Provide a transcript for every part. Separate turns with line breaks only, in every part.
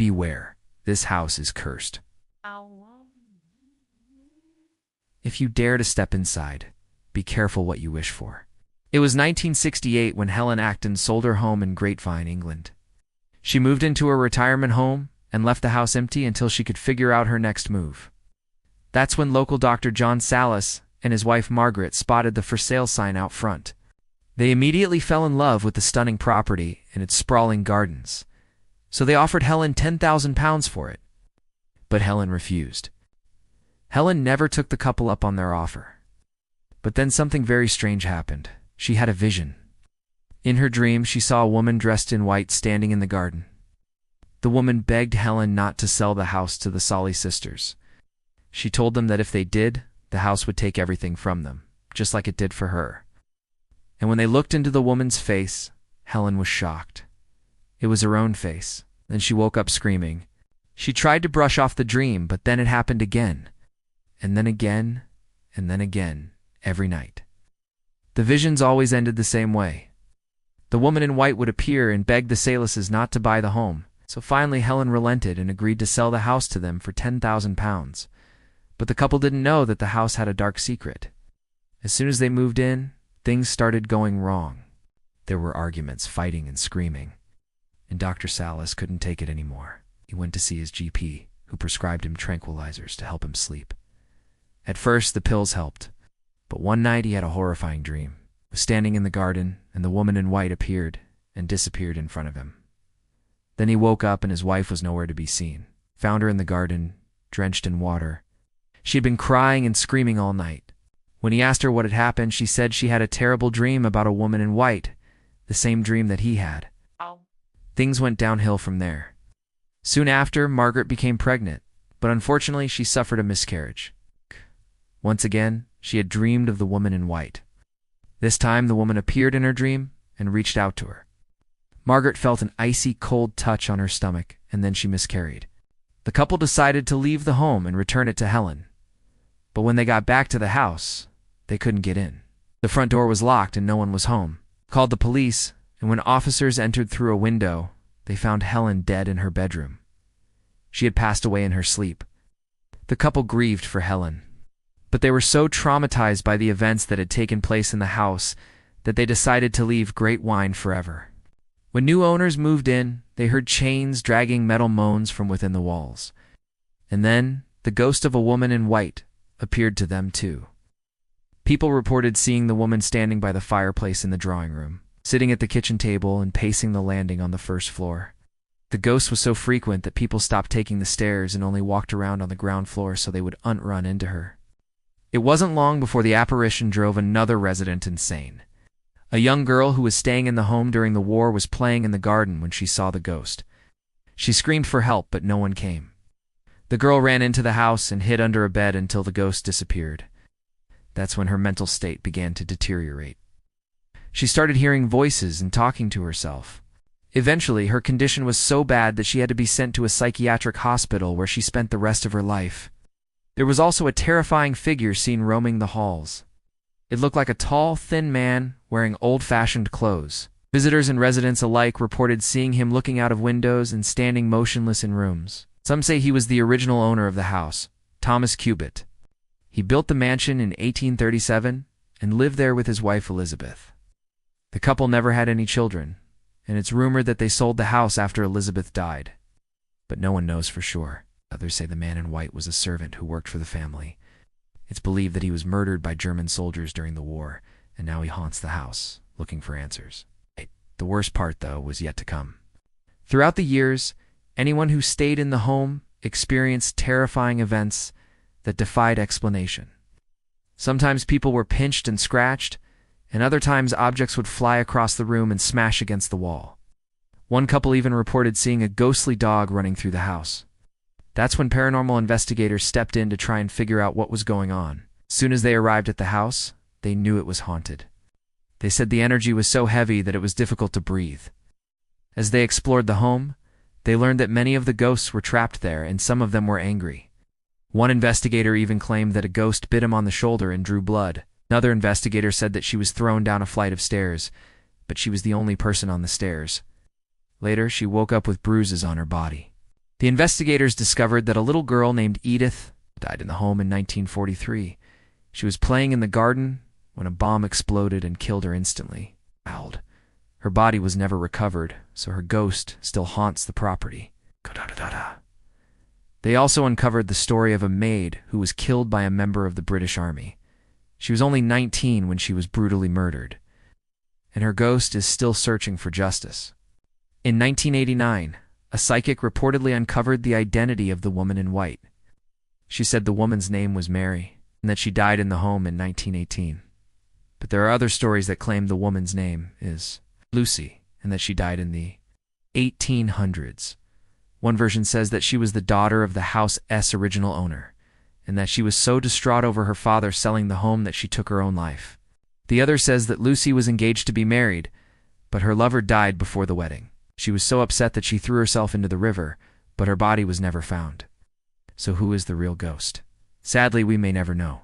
Beware, this house is cursed. If you dare to step inside, be careful what you wish for. It was 1968 when Helen Acton sold her home in Grapevine, England. She moved into a retirement home and left the house empty until she could figure out her next move. That's when local Dr. John Salas and his wife Margaret spotted the for sale sign out front. They immediately fell in love with the stunning property and its sprawling gardens, so they offered Helen £10,000 for it. But Helen refused. Helen never took the couple up on their offer. But then something very strange happened. She had a vision. In her dream, she saw a woman dressed in white standing in the garden. The woman begged Helen not to sell the house to the Solly sisters. She told them that if they did, the house would take everything from them, just like it did for her. And when they looked into the woman's face, Helen was shocked. It was her own face. Then she woke up screaming. She tried to brush off the dream, but then it happened again. And then again, and then again, every night. The visions always ended the same way. The woman in white would appear and beg the Salases not to buy the home, so finally Helen relented and agreed to sell the house to them for £10,000. But the couple didn't know that the house had a dark secret. As soon as they moved in, things started going wrong. There were arguments, fighting, and screaming. And Dr. Salas couldn't take it anymore. He went to see his GP, who prescribed him tranquilizers to help him sleep. At first, the pills helped, but one night he had a horrifying dream. He was standing in the garden, and the woman in white appeared and disappeared in front of him. Then he woke up and his wife was nowhere to be seen. Found her in the garden, drenched in water. She had been crying and screaming all night. When he asked her what had happened, she said she had a terrible dream about a woman in white, the same dream that he had. Things went downhill from there. Soon after, Margaret became pregnant, but unfortunately she suffered a miscarriage. Once again, she had dreamed of the woman in white. This time the woman appeared in her dream and reached out to her. Margaret felt an icy cold touch on her stomach, and then she miscarried. The couple decided to leave the home and return it to Helen. But when they got back to the house, they couldn't get in. The front door was locked and no one was home. Called the police, and when officers entered through a window, they found Helen dead in her bedroom. She had passed away in her sleep. The couple grieved for Helen, but they were so traumatized by the events that had taken place in the house that they decided to leave Grapevine forever. When new owners moved in, they heard chains dragging metal moans from within the walls. And then, the ghost of a woman in white appeared to them too. People reported seeing the woman standing by the fireplace in the drawing room, sitting at the kitchen table and pacing the landing on the first floor. The ghost was so frequent that people stopped taking the stairs and only walked around on the ground floor so they would run into her. It wasn't long before the apparition drove another resident insane. A young girl who was staying in the home during the war was playing in the garden when she saw the ghost. She screamed for help, but no one came. The girl ran into the house and hid under a bed until the ghost disappeared. That's when her mental state began to deteriorate. She started hearing voices and talking to herself. Eventually, her condition was so bad that she had to be sent to a psychiatric hospital where she spent the rest of her life. There was also a terrifying figure seen roaming the halls. It looked like a tall, thin man wearing old-fashioned clothes. Visitors and residents alike reported seeing him looking out of windows and standing motionless in rooms. Some say he was the original owner of the house, Thomas Cubitt. He built the mansion in 1837 and lived there with his wife Elizabeth. The couple never had any children, and it's rumored that they sold the house after Elizabeth died. But no one knows for sure. Others say the man in white was a servant who worked for the family. It's believed that he was murdered by German soldiers during the war, and now he haunts the house, looking for answers. The worst part, though, was yet to come. Throughout the years, anyone who stayed in the home experienced terrifying events that defied explanation. Sometimes people were pinched and scratched, and other times objects would fly across the room and smash against the wall. One couple even reported seeing a ghostly dog running through the house. That's when paranormal investigators stepped in to try and figure out what was going on. As soon as they arrived at the house, they knew it was haunted. They said the energy was so heavy that it was difficult to breathe. As they explored the home, they learned that many of the ghosts were trapped there and some of them were angry. One investigator even claimed that a ghost bit him on the shoulder and drew blood. Another investigator said that she was thrown down a flight of stairs, but she was the only person on the stairs. Later, she woke up with bruises on her body. The investigators discovered that a little girl named Edith died in the home in 1943. She was playing in the garden when a bomb exploded and killed her instantly. Her body was never recovered, so her ghost still haunts the property. They also uncovered the story of a maid who was killed by a member of the British Army. She was only 19 when she was brutally murdered, and her ghost is still searching for justice. In 1989, a psychic reportedly uncovered the identity of the woman in white. She said the woman's name was Mary, and that she died in the home in 1918. But there are other stories that claim the woman's name is Lucy, and that she died in the 1800s. One version says that she was the daughter of the house's original owner, and that she was so distraught over her father selling the home that she took her own life. The other says that Lucy was engaged to be married, but her lover died before the wedding. She was so upset that she threw herself into the river, but her body was never found. So who is the real ghost? Sadly, we may never know.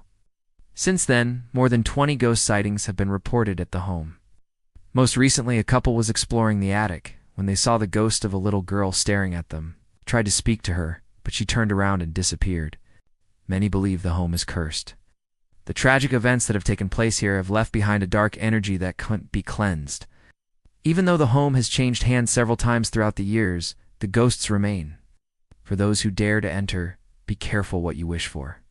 Since then, more than 20 ghost sightings have been reported at the home. Most recently, a couple was exploring the attic when they saw the ghost of a little girl staring at them. They tried to speak to her, but she turned around and disappeared. Many believe the home is cursed. The tragic events that have taken place here have left behind a dark energy that couldn't be cleansed. Even though the home has changed hands several times throughout the years, the ghosts remain. For those who dare to enter, be careful what you wish for.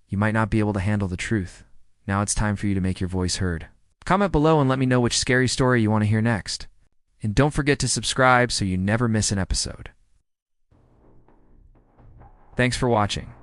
You might not be able to handle the truth. Now it's time for you to make your voice heard. Comment below and let me know which scary story you want to hear next. And don't forget to subscribe so you never miss an episode. Thanks for watching.